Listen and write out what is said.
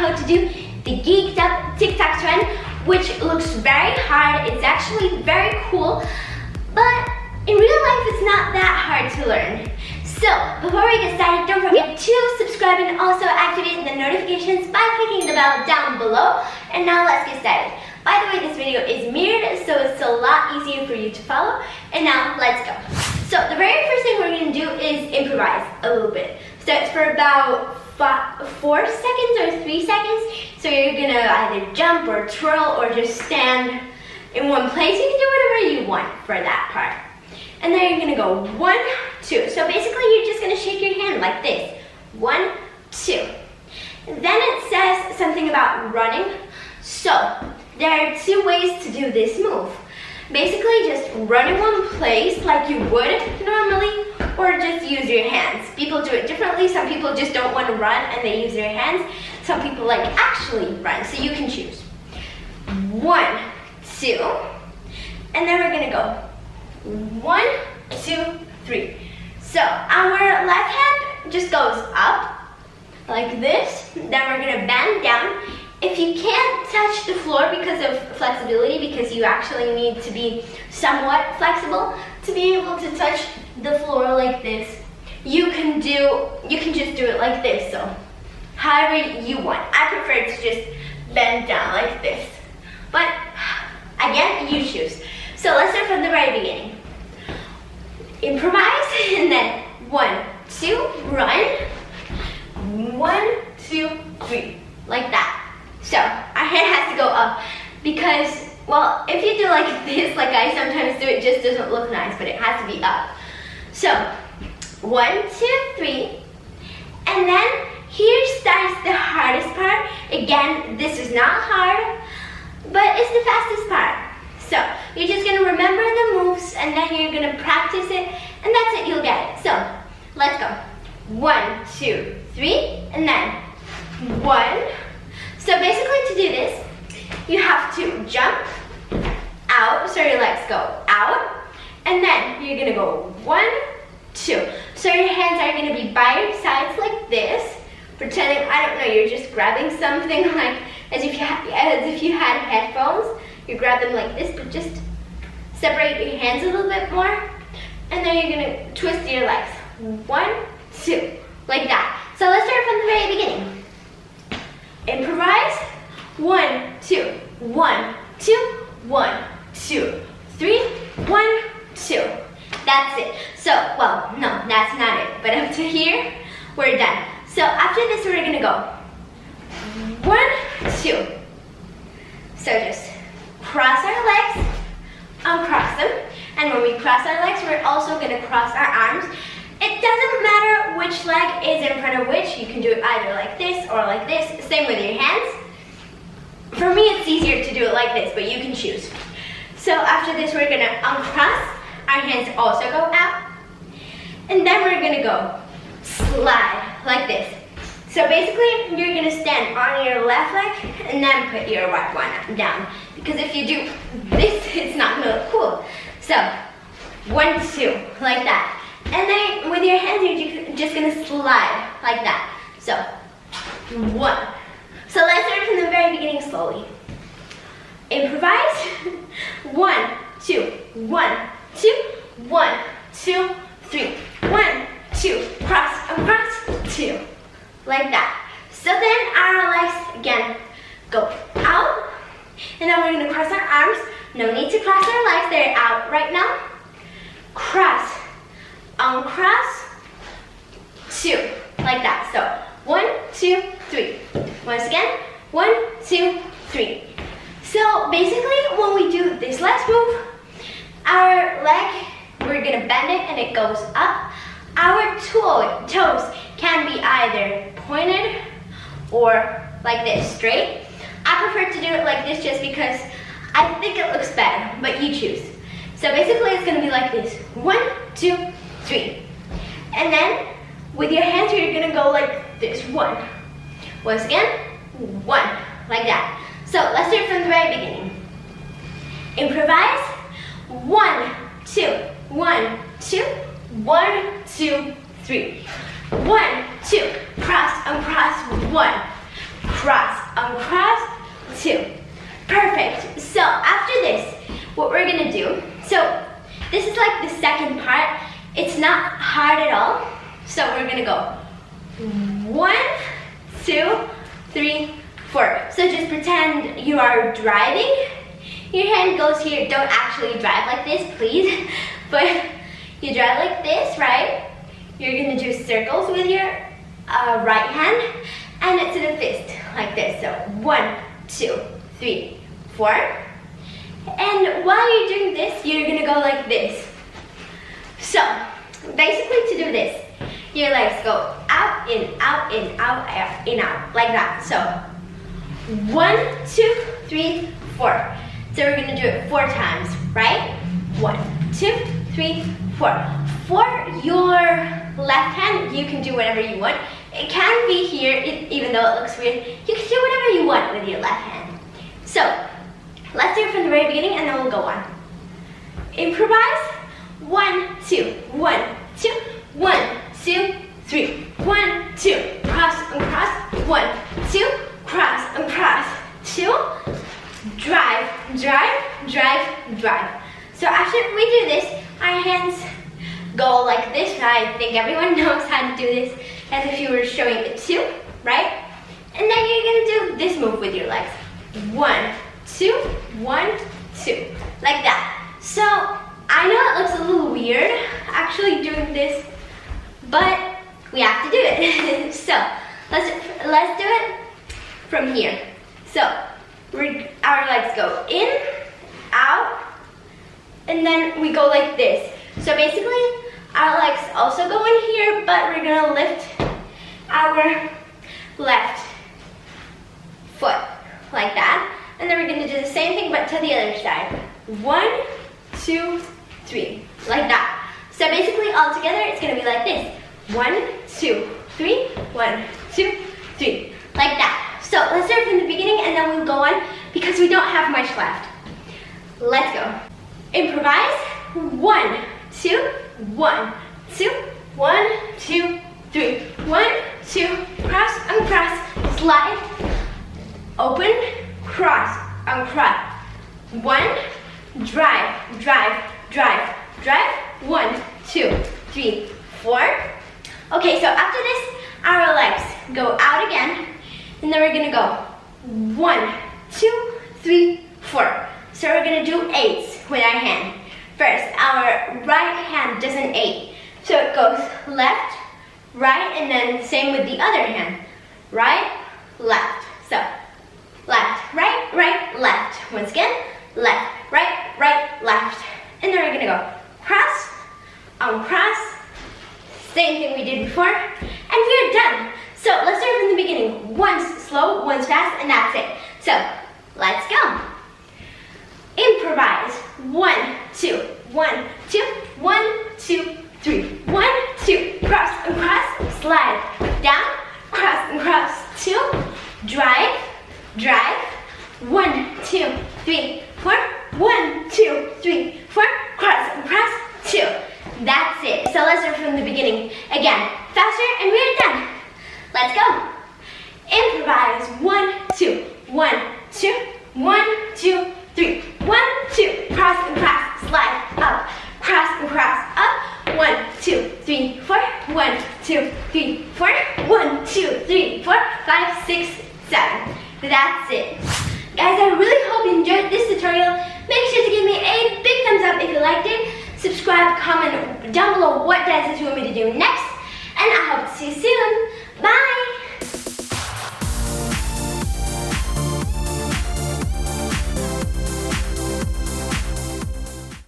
how to do the geeked up TikTok trend, which looks very hard. It's actually very cool, but in real life it's not that hard to learn. So before we get started, don't forget to subscribe and also activate the notifications by clicking the bell down below. And now let's get started. By the way, this video is mirrored, so it's a lot easier for you to follow. And now let's go. So the very first thing we're going to do is improvise a little bit. So it's for about 4 seconds or 3 seconds. So you're going to either jump or twirl or just stand in one place. You can do whatever you want for that part. And then you're going to go 1, 2. So basically you're just going to shake your hand like this. 1, 2. Then it says something about running. So there are 2 ways to do this move. Basically just run in one place like you would normally, or just use your hands. People do it differently. Some people just don't want to run and they use their hands. Some people like actually run, so you can choose. 1, 2, and then we're gonna go 1, 2, 3. So our left hand just goes up like this. Then we're gonna bend down. If you can't touch the floor because of flexibility, because you actually need to be somewhat flexible to be able to touch the floor like this, you can just do it like this. So however you want. I prefer to just bend down like this. But again, you choose. So let's start from the very beginning. Improvise and then 1, 2, run. 1, 2, 3. Like that. So our hand has to go up because, well, if you do like this, like I sometimes do, it just doesn't look nice, but it has to be up. So 1, 2, 3, and then here starts the hardest part. Again, this is not hard, but it's the fastest part. So you're just gonna remember the moves, and then you're gonna practice it, and that's it, you'll get it. So let's go. 1, 2, 3, and then 1. So basically to do this, you have to jump out, so your legs go out, and then you're gonna go 1, 2. So your hands are gonna be by your sides like this, pretending, I don't know, you're just grabbing something like as if you had headphones. You grab them like this, but just separate your hands a little bit more, and then you're gonna twist your legs. 1, 2, like that. So let's start from the very beginning. Improvise. 1, 2, 1, 2, 1, 2, 3, 1, 2. That's it. So, well, no, that's not it. But up to here, we're done. So after this, we're gonna go 1, 2. So just cross our legs, uncross them, and when we cross our legs, we're also gonna cross our arms. It doesn't matter which leg is in front of which. You can do it either like this or like this. Same with your hands. For me, it's easier to do it like this, but you can choose. So after this, we're gonna uncross. Our hands also go out. And then we're gonna go slide like this. So basically, you're gonna stand on your left leg and then put your right one down. Because if you do this, it's not gonna look cool. So 1, 2, like that. And then with your hands, you're just gonna slide like that. So 1. So let's start from the very beginning slowly. Improvise. 1, 2, 1, 2, 1, 2, 3. 1, 2, cross, across, 2. Like that. So then our legs again go out. And then we're gonna cross our arms. No need to cross our legs, they're out right now. Cross, uncross, 2. Like that. So 1, 2, 3. Once again, 1, 2, 3. So basically when we do this last move, our leg, we're gonna bend it and it goes up. Our toes can be either pointed or like this, straight. I prefer to do it like this just because I think it looks better, but you choose. So basically it's gonna be like this. 1, 2, 3. And then with your hands you're gonna go like this. 1. Once again, 1. Like that. So let's start from the very beginning. Improvise. 1, 2, 1, 2, 1, 2, 3. 1, 2, cross, uncross, 1, cross, uncross, 2. Perfect. So after this, what we're gonna do, so this is like the second part. It's not hard at all. So we're gonna go 1, 2, 3, 4. So just pretend you are driving. Your hand goes here. Don't actually drive like this, please. But you drive like this, right? You're gonna do circles with your right hand, and it's in a fist, like this. So 1, 2, 3, 4. And while you're doing this, you're gonna go like this. So basically to do this, your legs go out, in, out, in, out, out, in, out, like that. So 1, 2, 3, 4. So we're gonna do it 4 times, right? 1, 2, 3, 4. For your left hand, you can do whatever you want. It can be here, even though it looks weird. You can do whatever you want with your left hand. So let's do it from the very beginning, and then we'll go on. Improvise. 1, 2, 1, 2, 1, 2, 3. 1, 2, cross and cross. 1, 2, cross and cross. 2, drive, drive, drive, drive. So after we do this, our hands go like this. I think everyone knows how to do this, as if you were showing it too, right? And then you're gonna do this move with your legs. 1, 2, 1, 2, like that. So I know it looks a little weird actually doing this, but we have to do it. So let's do it from here. So our legs go in, out, and then we go like this. So basically, our legs also go in here, but we're gonna lift our left foot like that. And then we're gonna do the same thing, but to the other side. 1, 2, 3, like that. So basically, all together, it's gonna be like this. 1, 2, 3, 1, 2, 3, like that. So let's start from the beginning, and then we'll go on because we don't have much left. Let's go. Improvise. 1, 2, 1, 2, 1, 2, 3. 1, 2, cross and cross, slide, open, cross and cross. 1, drive, drive, drive, drive. 1, 2, 3, 4. Okay, so after this, our legs go out again, and then we're gonna go 1, 2, 3, 4. So we're gonna do 8s with our hand. First, our right hand does an 8. So it goes left, right, and then same with the other hand. Right, left. So left, right, right, left. Once again, left, right, right, left. And then we're gonna go cross, uncross, same thing we did before, and we're done. So let's start from the beginning. One's slow, one's fast, and that's it. So let's go. Improvise. 1, 2, 1, 2, 1, 2, 3. 1, 2, cross and cross, slide down, cross and cross. 2, drive, drive. 1, 2, 3, 4. 1, 2, 3, 4. Cross and cross. 2. That's it. So let's start from the beginning again. Faster, and we're done. Let's go. Improvise. 1, 2, 1, 2, 1, 2, 3. 1, 2, cross and cross, slide up, cross and cross, up. 1, 2, 3, 4. 1, 2, 3, 4. 1, 2, 3, 4, 5, 6, 7. That's it. Guys, I really hope you enjoyed this tutorial. Make sure to give me a big thumbs up if you liked it. Subscribe, comment down below what dances you want me to do next. And I hope to see you soon. Bye!